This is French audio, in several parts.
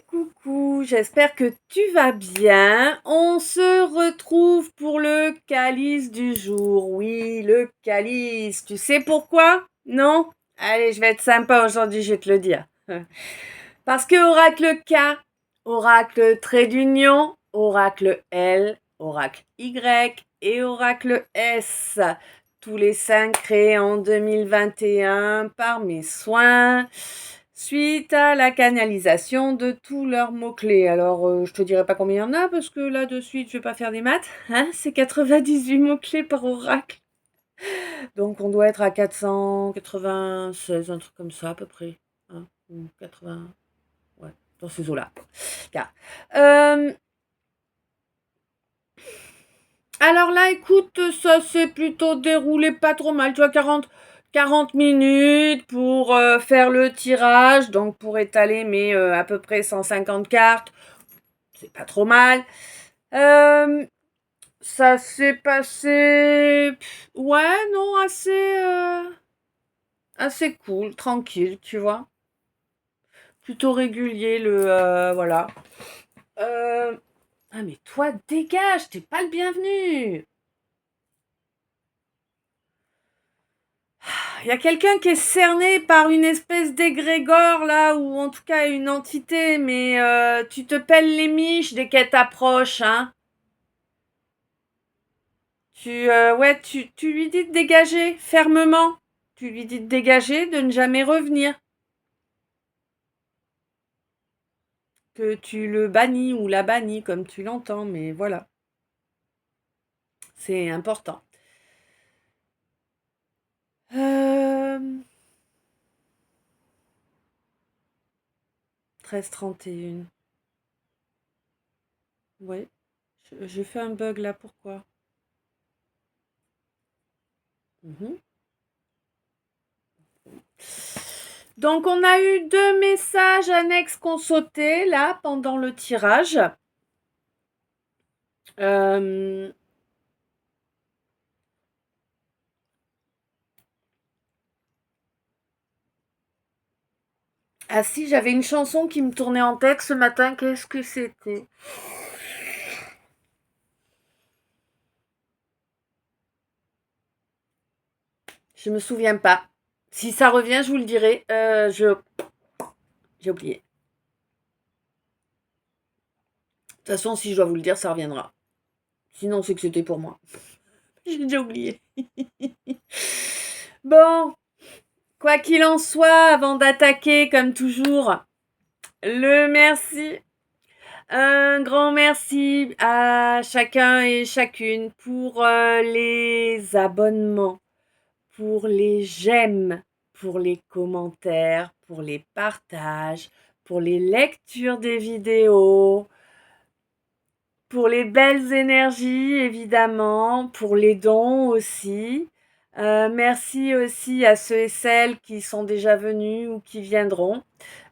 Coucou, j'espère que tu vas bien. On se retrouve pour le calice du jour. Oui, le calice. Tu sais pourquoi? Non? Allez, je vais être sympa aujourd'hui, je vais te le dire. Parce que oracle K, oracle trait d'union, oracle L, oracle Y et oracle S. Tous les 5 créés en 2021 par mes soins suite à la canalisation de tous leurs mots-clés. Alors, je te dirai pas combien il y en a parce que là de suite, je vais pas faire des maths. Hein, c'est 98 mots-clés par oracle. Donc, on doit être à 496, un truc comme ça à peu près. Hein, ou 80, ouais, dans ces eaux-là. Euh, alors là, écoute, ça s'est plutôt déroulé pas trop mal. Tu vois, 40 minutes pour faire le tirage, donc pour étaler mes à peu près 150 cartes. C'est pas trop mal. Ça s'est passé, ouais, non, assez cool, tranquille, tu vois. Plutôt régulier, voilà. Ah mais toi, dégage, t'es pas le bienvenu. Il y a quelqu'un qui est cerné par une espèce d'égrégore là, ou en tout cas une entité, mais tu te pèles les miches dès qu'elle t'approche, hein. Tu lui dis de dégager fermement. Tu lui dis de dégager, de ne jamais revenir. Que tu le bannis ou la bannis comme tu l'entends, mais voilà. C'est important. Euh... 13h31. Ouais. J'ai fait un bug là, pourquoi? Mhm. Donc, on a eu 2 messages annexes qu'on sautait là pendant le tirage. Euh, Ah si, j'avais une chanson qui me tournait en tête ce matin. Qu'est-ce que c'était? Je me souviens pas. Si ça revient, je vous le dirai. J'ai oublié. De toute façon, si je dois vous le dire, ça reviendra. Sinon, c'est que c'était pour moi. J'ai déjà oublié. Bon, quoi qu'il en soit, avant d'attaquer, comme toujours, le merci. Un grand merci à chacun et chacune pour les abonnements, pour les j'aime, pour les commentaires, pour les partages, pour les lectures des vidéos, pour les belles énergies évidemment, pour les dons aussi. Merci aussi à ceux et celles qui sont déjà venus ou qui viendront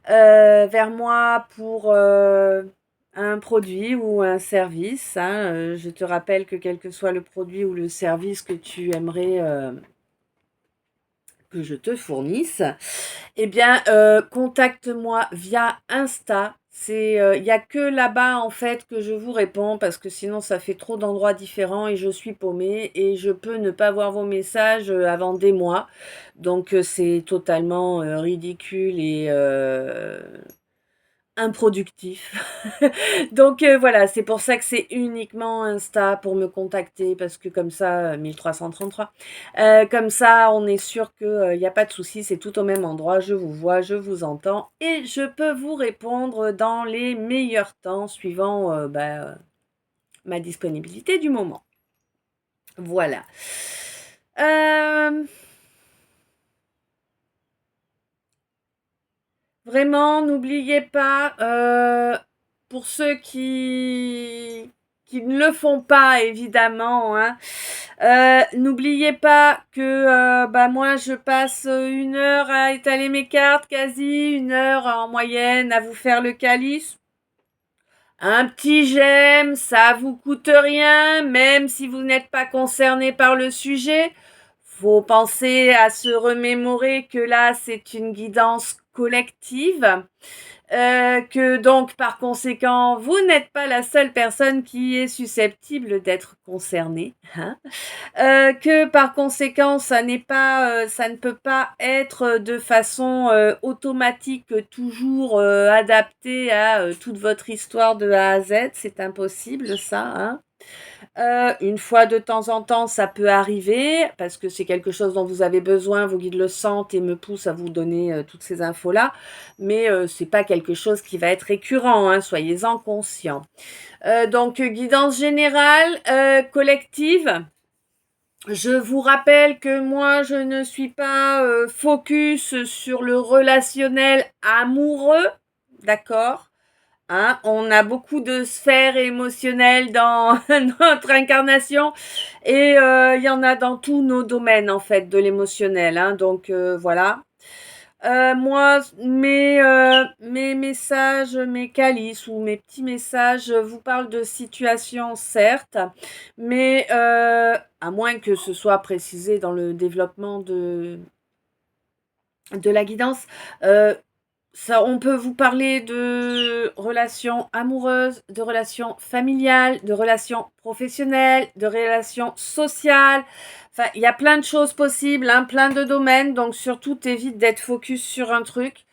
vers moi pour un produit ou un service. Hein. Je te rappelle que quel que soit le produit ou le service que tu aimerais que je te fournisse, eh bien, contacte-moi via Insta. Il y a que là-bas en fait que je vous réponds parce que sinon ça fait trop d'endroits différents et je suis paumée et je peux ne pas voir vos messages avant des mois. Donc c'est totalement ridicule et improductif. Donc voilà, c'est pour ça que c'est uniquement Insta pour me contacter parce que comme ça, 1333, comme ça on est sûr qu'il n'y a pas de souci, c'est tout au même endroit, je vous vois, je vous entends et je peux vous répondre dans les meilleurs temps suivant ma disponibilité du moment. Voilà. Vraiment, n'oubliez pas, pour ceux qui ne le font pas, évidemment, hein, n'oubliez pas que moi, je passe 1 heure à étaler mes cartes, quasi 1 heure en moyenne à vous faire le calice. Un petit j'aime, ça vous coûte rien, même si vous n'êtes pas concerné par le sujet. Faut penser à se remémorer que là, c'est une guidance collective Que donc par conséquent, vous n'êtes pas la seule personne qui est susceptible d'être concernée, hein. Que par conséquent, ça ne peut pas être de façon automatique, toujours adapté à toute votre histoire de A à Z. C'est impossible, ça, hein. Une fois de temps en temps, ça peut arriver parce que c'est quelque chose dont vous avez besoin, vos guides le sentent et me poussent à vous donner toutes ces infos-là. Mais c'est pas quelque chose qui va être récurrent, hein, soyez-en conscients. Donc, guidance générale, collective. Je vous rappelle que moi, je ne suis pas focus sur le relationnel amoureux, d'accord? Hein, on a beaucoup de sphères émotionnelles dans notre incarnation et il y en a dans tous nos domaines en fait de l'émotionnel. Hein, donc voilà. Moi, mes messages, mes calices ou mes petits messages vous parlent de situations, certes, mais à moins que ce soit précisé dans le développement de la guidance, ça, on peut vous parler de relations amoureuses, de relations familiales, de relations professionnelles, de relations sociales. Enfin, il y a plein de choses possibles, hein, plein de domaines. Donc, surtout, évite d'être focus sur un truc.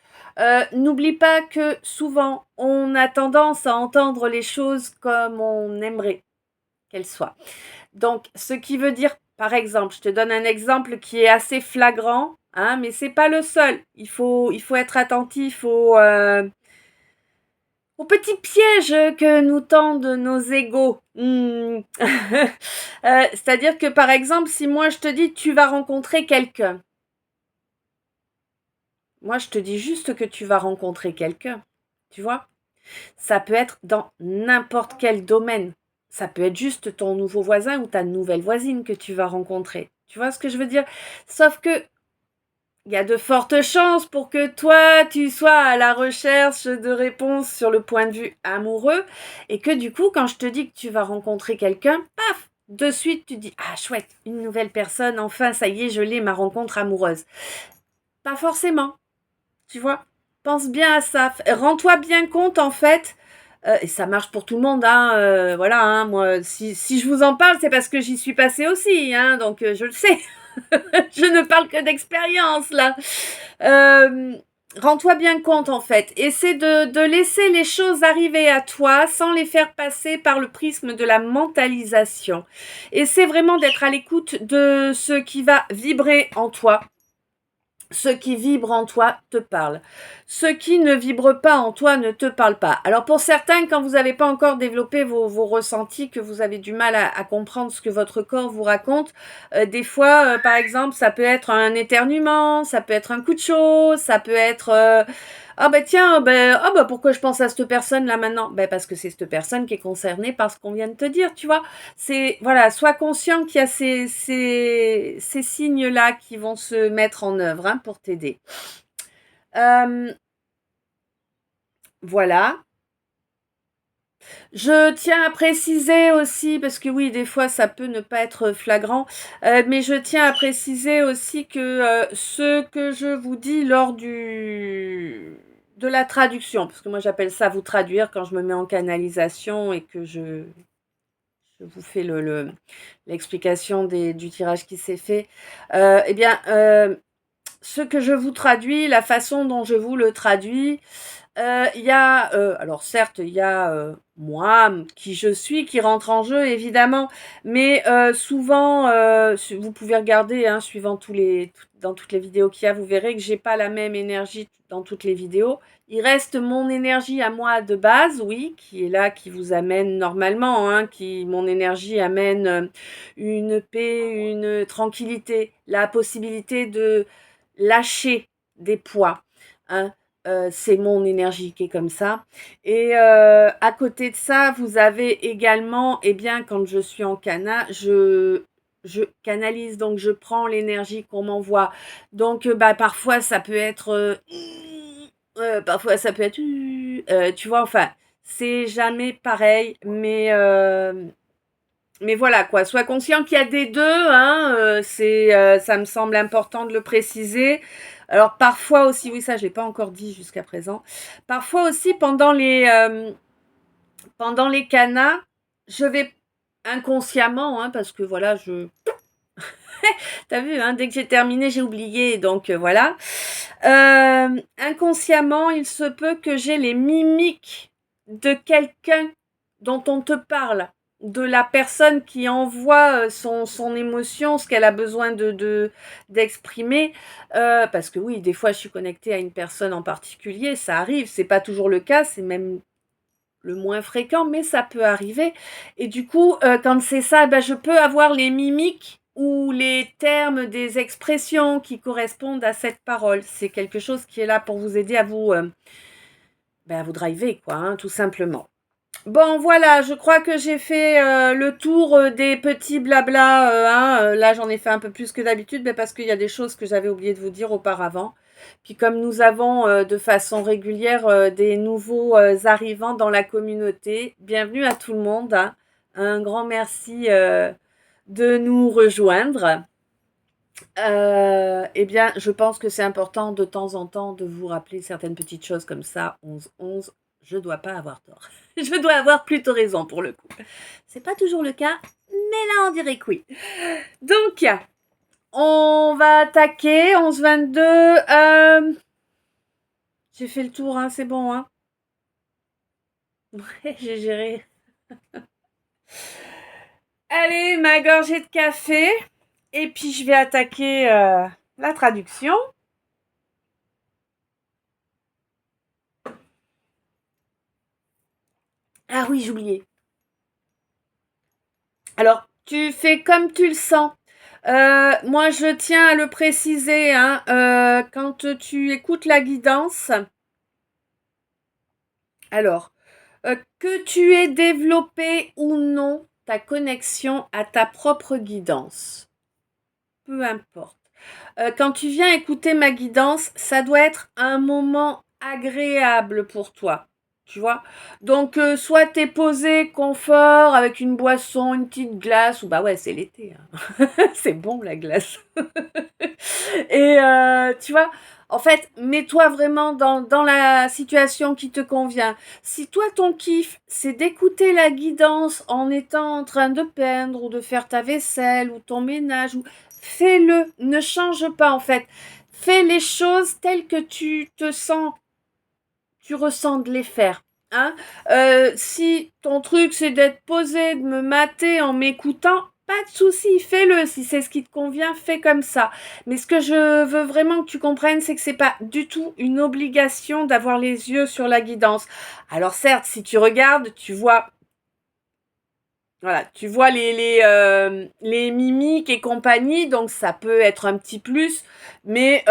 N'oublie pas que souvent, on a tendance à entendre les choses comme on aimerait qu'elles soient. Donc, ce qui veut dire, par exemple, je te donne un exemple qui est assez flagrant, hein, mais c'est pas le seul. Il faut être attentif aux petits pièges que nous tendent nos égos. C'est-à-dire que, par exemple, si moi je te dis tu vas rencontrer quelqu'un, moi je te dis juste que tu vas rencontrer quelqu'un, tu vois? Ça peut être dans n'importe quel domaine. Ça peut être juste ton nouveau voisin ou ta nouvelle voisine que tu vas rencontrer. Tu vois ce que je veux dire? Sauf que il y a de fortes chances pour que toi, tu sois à la recherche de réponses sur le point de vue amoureux et que du coup, quand je te dis que tu vas rencontrer quelqu'un, paf, de suite, tu dis, ah chouette, une nouvelle personne, enfin, ça y est, je l'ai, ma rencontre amoureuse. Pas forcément, tu vois. Pense bien à ça. Rends-toi bien compte, en fait, et ça marche pour tout le monde, hein, voilà, hein, moi, si je vous en parle, c'est parce que j'y suis passée aussi, hein, donc je le sais. Je ne parle que d'expérience, là. Euh, Rends-toi bien compte, en fait. Essaie de laisser les choses arriver à toi sans les faire passer par le prisme de la mentalisation. Essaie vraiment d'être à l'écoute de ce qui va vibrer en toi. Ce qui vibre en toi te parle. Ce qui ne vibre pas en toi ne te parle pas. Alors pour certains, quand vous n'avez pas encore développé vos ressentis, que vous avez du mal à comprendre ce que votre corps vous raconte, des fois, par exemple, ça peut être un éternuement, ça peut être un coup de chaud, ça peut être ah bah tiens, pourquoi je pense à cette personne là maintenant? Ben parce que c'est cette personne qui est concernée par ce qu'on vient de te dire, tu vois. C'est voilà, sois conscient qu'il y a ces signes-là qui vont se mettre en œuvre, hein, pour t'aider. Voilà. Je tiens à préciser aussi, parce que oui, des fois ça peut ne pas être flagrant, mais je tiens à préciser aussi que ce que je vous dis lors de la traduction, parce que moi j'appelle ça vous traduire quand je me mets en canalisation et que je vous fais l'explication du tirage qui s'est fait, eh bien, ce que je vous traduis, la façon dont je vous le traduis, il y a, alors certes, il y a moi, qui je suis, qui rentre en jeu, évidemment, mais souvent, vous pouvez regarder, hein, suivant dans toutes les vidéos qu'il y a, vous verrez que j'ai pas la même énergie dans toutes les vidéos. Il reste mon énergie à moi de base, oui, qui est là, qui vous amène normalement, hein, mon énergie amène une paix, une tranquillité, la possibilité de lâcher des poids, hein. C'est mon énergie qui est comme ça. Et à côté de ça, vous avez également, eh bien, quand je suis en cana, je canalise, donc je prends l'énergie qu'on m'envoie. Donc, parfois, ça peut être... parfois, ça peut être... tu vois, enfin, c'est jamais pareil, mais voilà, quoi. Sois conscient qu'il y a des deux, hein, ça me semble important de le préciser. Alors parfois aussi, oui ça je l'ai pas encore dit jusqu'à présent, parfois aussi pendant les canas, je vais inconsciemment, parce que voilà, t'as vu, dès que j'ai terminé, j'ai oublié, donc voilà. Inconsciemment, il se peut que j'ai les mimiques de quelqu'un dont on te parle, de la personne qui envoie son émotion, ce qu'elle a besoin d'exprimer. Parce que oui, des fois, je suis connectée à une personne en particulier, ça arrive, c'est pas toujours le cas, c'est même le moins fréquent, mais ça peut arriver. Et du coup, quand c'est ça, je peux avoir les mimiques ou les termes des expressions qui correspondent à cette parole. C'est quelque chose qui est là pour vous aider à vous driver, quoi, tout simplement. Bon, voilà, je crois que j'ai fait le tour des petits blabla. Là, j'en ai fait un peu plus que d'habitude, mais parce qu'il y a des choses que j'avais oublié de vous dire auparavant. Puis comme nous avons de façon régulière des nouveaux arrivants dans la communauté, bienvenue à tout le monde. Un grand merci de nous rejoindre. Eh bien, je pense que c'est important de temps en temps de vous rappeler certaines petites choses comme ça. 11-11, je dois pas avoir tort. Je dois avoir plutôt raison pour le coup. C'est pas toujours le cas, mais là on dirait que oui. Donc, on va attaquer 11-22. J'ai fait le tour, c'est bon. Ouais, j'ai géré. Allez, ma gorgée de café. Et puis je vais attaquer la traduction. Ah oui, j'oubliais. Alors, tu fais comme tu le sens. Moi, je tiens à le préciser, quand tu écoutes la guidance, alors, que tu aies développé ou non ta connexion à ta propre guidance, peu importe. Quand tu viens écouter ma guidance, ça doit être un moment agréable pour toi. Tu vois. Donc, soit t'es posé, confort, avec une boisson, une petite glace, ou bah ouais, c'est l'été. C'est bon la glace. Et tu vois, en fait, mets-toi vraiment dans la situation qui te convient. Si toi, ton kiff, c'est d'écouter la guidance en étant en train de peindre ou de faire ta vaisselle ou ton ménage, fais-le. Ne change pas en fait. Fais les choses telles que tu ressens de les faire. Si ton truc c'est d'être posé, de me mater en m'écoutant, pas de souci, fais-le. Si c'est ce qui te convient, fais comme ça. Mais ce que je veux vraiment que tu comprennes, c'est que c'est pas du tout une obligation d'avoir les yeux sur la guidance. Alors certes, si tu regardes, tu vois. Voilà, tu vois les mimiques et compagnie, donc ça peut être un petit plus. Mais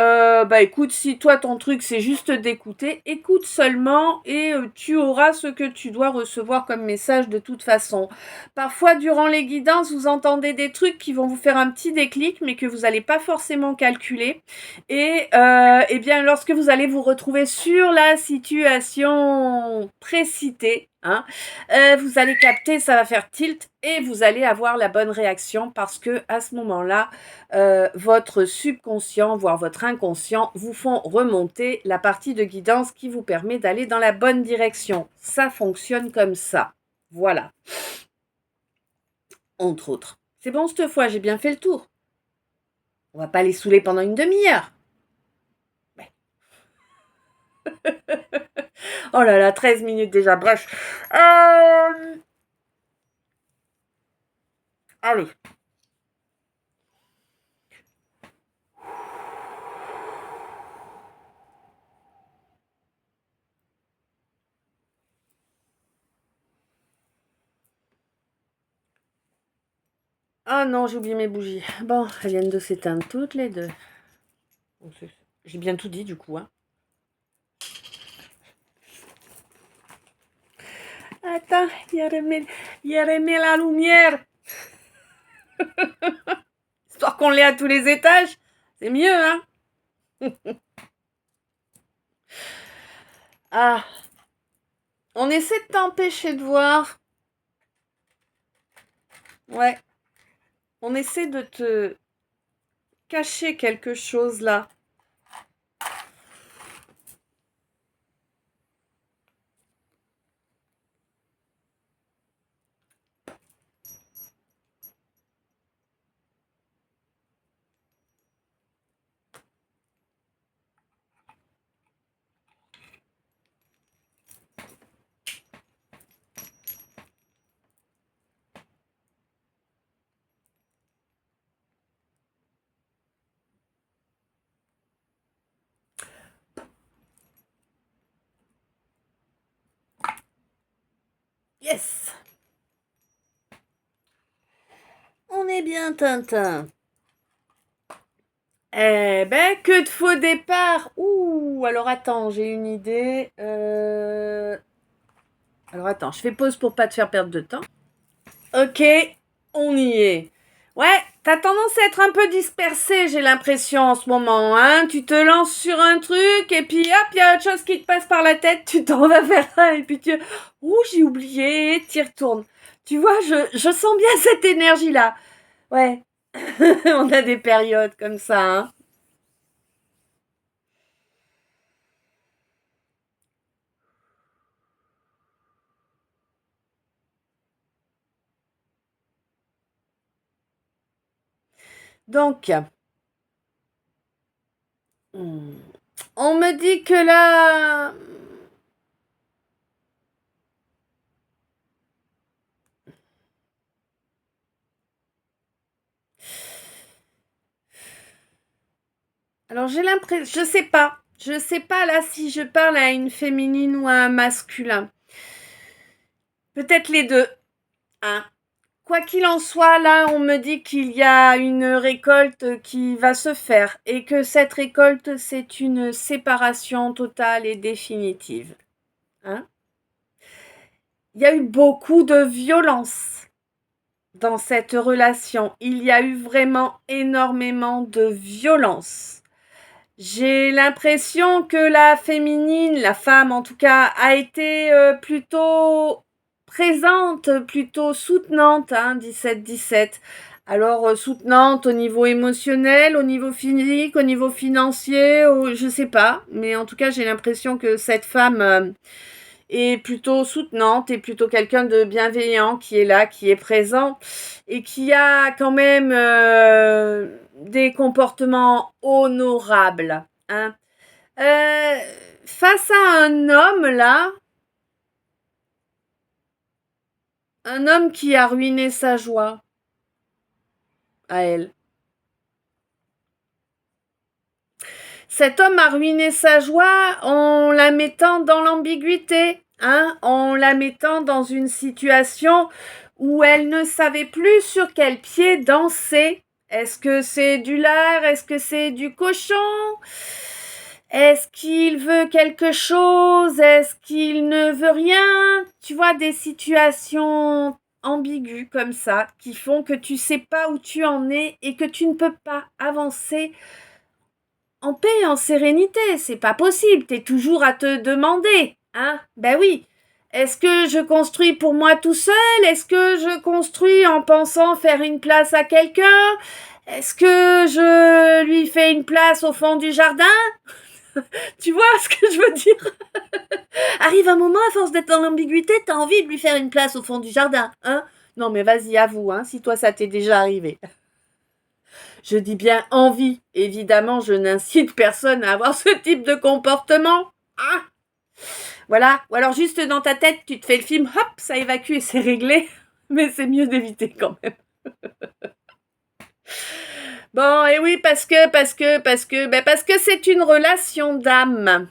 écoute, si toi ton truc c'est juste d'écouter, écoute seulement et tu auras ce que tu dois recevoir comme message de toute façon. Parfois durant les guidances, vous entendez des trucs qui vont vous faire un petit déclic, mais que vous n'allez pas forcément calculer. Et eh bien lorsque vous allez vous retrouver sur la situation précitée, vous allez capter, ça va faire tilt et vous allez avoir la bonne réaction parce que à ce moment-là, votre subconscient, voire votre inconscient, vous font remonter la partie de guidance qui vous permet d'aller dans la bonne direction. Ça fonctionne comme ça. Voilà. Entre autres. C'est bon cette fois, j'ai bien fait le tour. On va pas les saouler pendant une demi-heure. Ouais. Oh là là, 13 minutes déjà, bref. Allez. Ah non, j'ai oublié mes bougies. Bon, elles viennent de s'éteindre toutes les deux. J'ai bien tout dit du coup. Attends, il remet la lumière. Histoire qu'on l'ait à tous les étages. C'est mieux, Ah, on essaie de t'empêcher de voir. Ouais, on essaie de te cacher quelque chose là. Yes. On est bien, Tintin. Eh ben, que de faux départ. Ouh, alors attends, j'ai une idée. Alors attends, je fais pause pour pas te faire perdre de temps. Ok, on y est. Ouais, t'as tendance à être un peu dispersé, j'ai l'impression en ce moment, hein. Tu te lances sur un truc et puis hop, il y a autre chose qui te passe par la tête, tu t'en vas vers ça et puis tu... Ouh, j'ai oublié, t'y retournes. Tu vois, je sens bien cette énergie-là. Ouais, on a des périodes comme ça, hein. Donc, on me dit que là... Alors j'ai l'impression, je sais pas là si je parle à une féminine ou à un masculin. Peut-être les deux, hein. Quoi qu'il en soit, là, on me dit qu'il y a une récolte qui va se faire et que cette récolte, c'est une séparation totale et définitive, hein. Il y a eu beaucoup de violence dans cette relation. Il y a eu vraiment énormément de violence. J'ai l'impression que la féminine, la femme en tout cas, a été plutôt présente, plutôt soutenante, hein, 17-17. Alors soutenante au niveau émotionnel, au niveau physique, au niveau financier, je sais pas, mais en tout cas j'ai l'impression que cette femme est plutôt soutenante et plutôt quelqu'un de bienveillant qui est là, qui est présent et qui a quand même des comportements honorables, hein. Euh, Face à un homme là, un homme qui a ruiné sa joie à elle. Cet homme a ruiné sa joie en la mettant dans l'ambiguïté, hein, en la mettant dans une situation où elle ne savait plus sur quel pied danser. Est-ce que c'est du lard? Est-ce que c'est du cochon? Est-ce qu'il veut quelque chose? Est-ce qu'il ne veut rien? Tu vois, des situations ambiguës comme ça qui font que tu sais pas où tu en es et que tu ne peux pas avancer en paix, en sérénité. C'est pas possible. T'es toujours à te demander, hein? Ben oui. Est-ce que je construis pour moi tout seul? Est-ce que je construis en pensant faire une place à quelqu'un? Est-ce que je lui fais une place au fond du jardin? Tu vois ce que je veux dire? Arrive un moment, à force d'être dans l'ambiguïté, t'as envie de lui faire une place au fond du jardin, hein? Non mais vas-y, avoue, hein, si toi ça t'est déjà arrivé. Je dis bien envie. Évidemment, je n'incite personne à avoir ce type de comportement. Ah, voilà. Ou alors juste dans ta tête, tu te fais le film, hop, ça évacue et c'est réglé. Mais c'est mieux d'éviter quand même. Bon, et oui, parce que c'est une relation d'âme.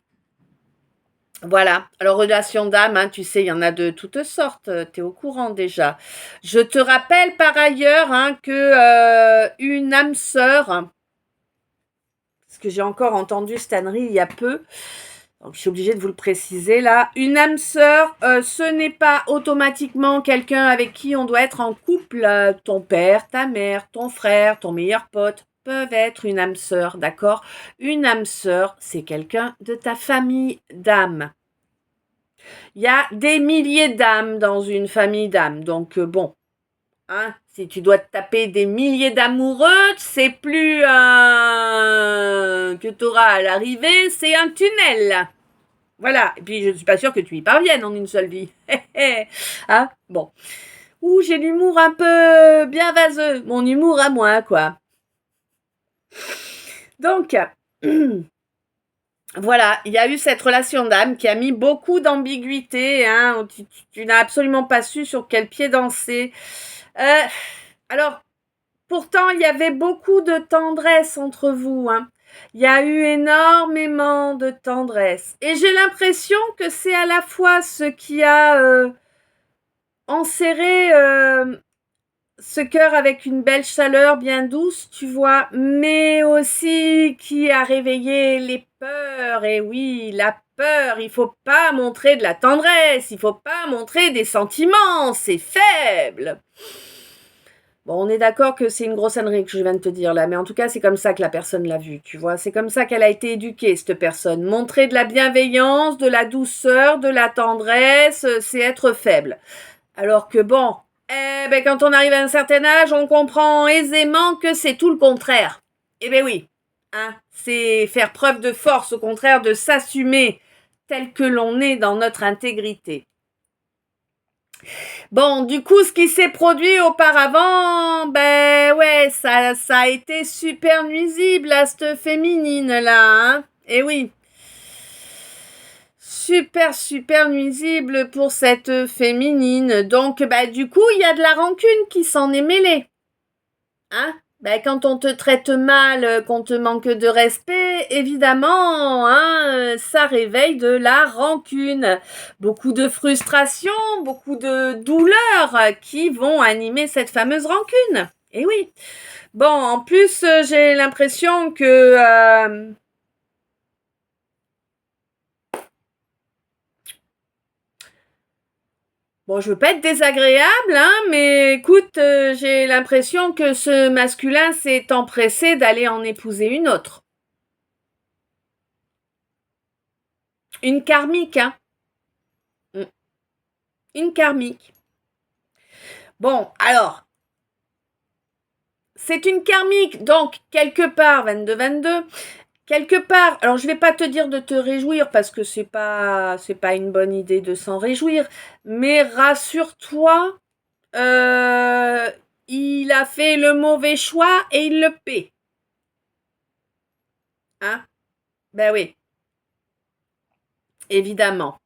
Voilà. Alors, relation d'âme, hein, tu sais, il y en a de toutes sortes. Tu es au courant déjà. Je te rappelle par ailleurs hein, que une âme sœur, parce que j'ai encore entendu cette ânerie il y a peu, donc je suis obligée de vous le préciser là. Une âme sœur, ce n'est pas automatiquement quelqu'un avec qui on doit être en couple. Ton père, ta mère, ton frère, ton meilleur pote peuvent être une âme sœur, d'accord? Une âme sœur, c'est quelqu'un de ta famille d'âme. Il y a des milliers d'âmes dans une famille d'âmes. Donc, bon, hein, si tu dois te taper des milliers d'amoureux, c'est plus que tu auras à l'arrivée, c'est un tunnel. Voilà. Et puis, je ne suis pas sûre que tu y parviennes en une seule vie. Hein, bon. Ouh, j'ai l'humour un peu bien vaseux. Mon humour à moi, quoi. Donc, voilà, il y a eu cette relation d'âme qui a mis beaucoup d'ambiguïté, hein, tu n'as absolument pas su sur quel pied danser. Euh, alors, pourtant, il y avait beaucoup de tendresse entre vous, hein. Il y a eu énormément de tendresse. Et j'ai l'impression que c'est à la fois ce qui a enserrer ce cœur avec une belle chaleur bien douce, tu vois, mais aussi qui a réveillé les peurs. Et oui, la peur, il faut pas montrer de la tendresse, il faut pas montrer des sentiments, c'est faible. Bon, on est d'accord que c'est une grosse ânerie que je viens de te dire là, mais en tout cas, c'est comme ça que la personne l'a vu, tu vois. C'est comme ça qu'elle a été éduquée, cette personne. Montrer de la bienveillance, de la douceur, de la tendresse, c'est être faible. Alors que bon, quand on arrive à un certain âge, on comprend aisément que c'est tout le contraire. Eh ben oui, hein, c'est faire preuve de force, au contraire de s'assumer tel que l'on est dans notre intégrité. Bon, du coup, ce qui s'est produit auparavant, ça a été super nuisible à cette féminine-là, hein. Eh oui. Super nuisible pour cette féminine. Donc, du coup, il y a de la rancune qui s'en est mêlée. Hein? Quand on te traite mal, qu'on te manque de respect, évidemment, hein, ça réveille de la rancune. Beaucoup de frustration, beaucoup de douleurs qui vont animer cette fameuse rancune. Et oui. Bon, en plus, j'ai l'impression que... Bon, je veux pas être désagréable, hein, mais écoute, j'ai l'impression que ce masculin s'est empressé d'aller en épouser une autre. Une karmique, hein. Une karmique. Bon, alors, c'est une karmique, donc quelque part, 22-22, quelque part, alors je vais pas te dire de te réjouir parce que c'est pas une bonne idée de s'en réjouir, mais rassure-toi, il a fait le mauvais choix et il le paie. Hein? Ben oui, évidemment.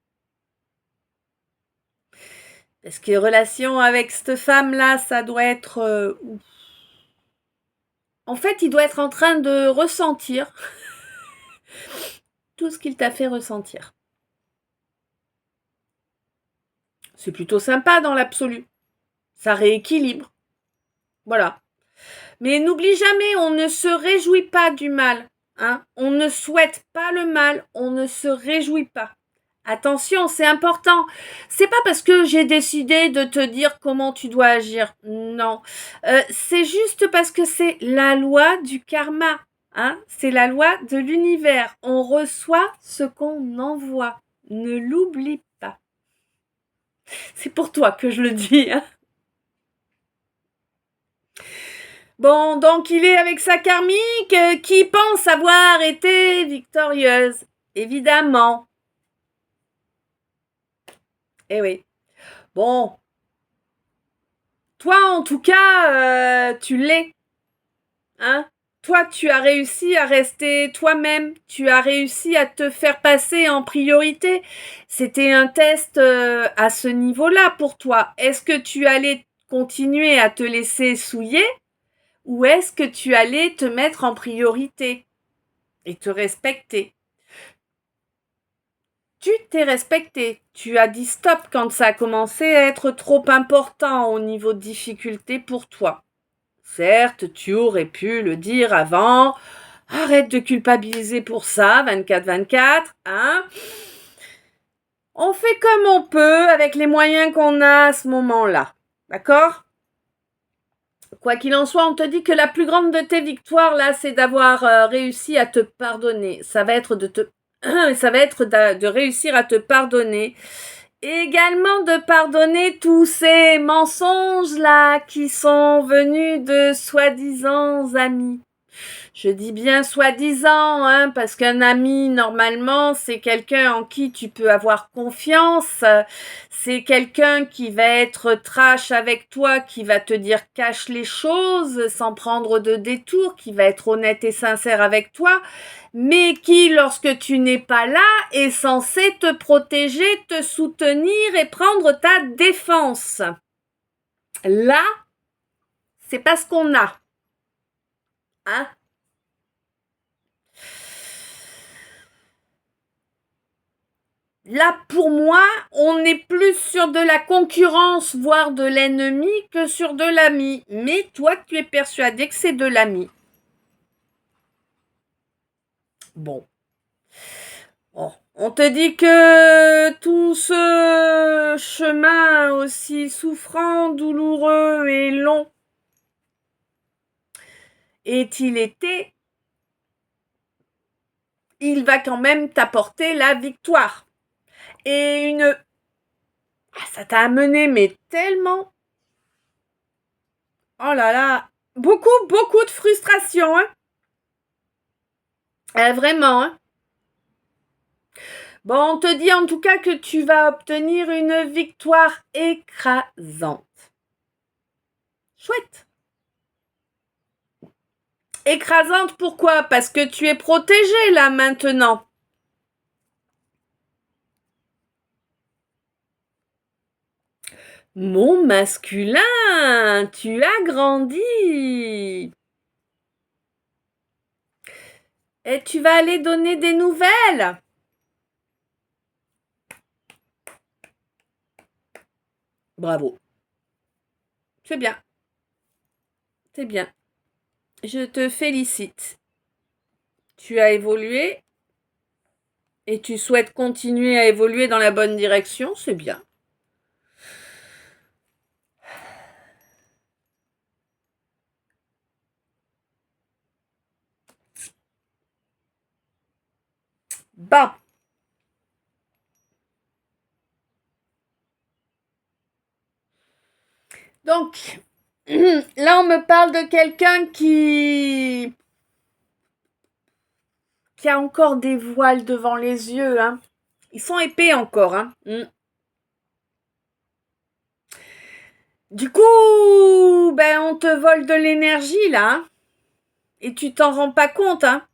Parce que relation avec cette femme-là, ça doit être... En fait, il doit être en train de ressentir tout ce qu'il t'a fait ressentir. C'est plutôt sympa dans l'absolu. Ça rééquilibre. Voilà. Mais n'oublie jamais, on ne se réjouit pas du mal. Hein. On ne souhaite pas le mal, on ne se réjouit pas. Attention, c'est important. C'est pas parce que j'ai décidé de te dire comment tu dois agir. Non. C'est juste parce que c'est la loi du karma. Hein. C'est la loi de l'univers. On reçoit ce qu'on envoie. Ne l'oublie pas. C'est pour toi que je le dis. Hein. Bon, donc il est avec sa karmique qui pense avoir été victorieuse. Évidemment. Eh oui. Bon. Toi, en tout cas, tu l'es. Hein? Toi, tu as réussi à rester toi-même. Tu as réussi à te faire passer en priorité. C'était un test à ce niveau-là pour toi. Est-ce que tu allais continuer à te laisser souiller ou est-ce que tu allais te mettre en priorité et te respecter? Tu t'es respecté. Tu as dit stop quand ça a commencé à être trop important au niveau de difficulté pour toi. Certes, tu aurais pu le dire avant. Arrête de culpabiliser pour ça, 24-24, hein. On fait comme on peut avec les moyens qu'on a à ce moment-là. D'accord? Quoi qu'il en soit, on te dit que la plus grande de tes victoires, là, c'est d'avoir réussi à te pardonner. Ça va être de réussir à te pardonner. Et également de pardonner tous ces mensonges-là qui sont venus de soi-disant amis. Je dis bien soi-disant, hein, parce qu'un ami, normalement, c'est quelqu'un en qui tu peux avoir confiance. C'est quelqu'un qui va être trash avec toi, qui va te dire cache les choses sans prendre de détour, qui va être honnête et sincère avec toi, mais qui, lorsque tu n'es pas là, est censé te protéger, te soutenir et prendre ta défense. Là, c'est pas ce qu'on a. Hein? Là, pour moi, on est plus sur de la concurrence, voire de l'ennemi, que sur de l'ami. Mais toi, tu es persuadé que c'est de l'ami. Bon. Oh. On te dit que tout ce chemin aussi souffrant, douloureux et long est-il été, il va quand même t'apporter la victoire. Et une... Ah, ça t'a amené, mais tellement... Oh là là, beaucoup de frustration, hein. Vraiment, hein. Bon, on te dit en tout cas que tu vas obtenir une victoire écrasante. Chouette. Écrasante, pourquoi? Parce que tu es protégé là maintenant. Mon masculin, tu as grandi. Et tu vas aller donner des nouvelles. Bravo. C'est bien. C'est bien. Je te félicite. Tu as évolué et tu souhaites continuer à évoluer dans la bonne direction, c'est bien. Bon. Donc, là, on me parle de quelqu'un qui a encore des voiles devant les yeux, hein. Ils sont épais encore, hein. Du coup, ben, on te vole de l'énergie, là. Hein. Et tu t'en rends pas compte, hein.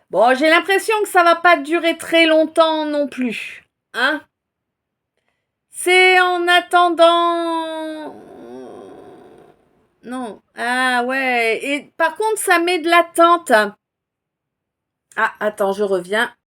Bon, j'ai l'impression que ça va pas durer très longtemps non plus, hein. C'est en attendant... Non. Ah ouais. Et par contre, ça met de l'attente. Ah, attends, je reviens.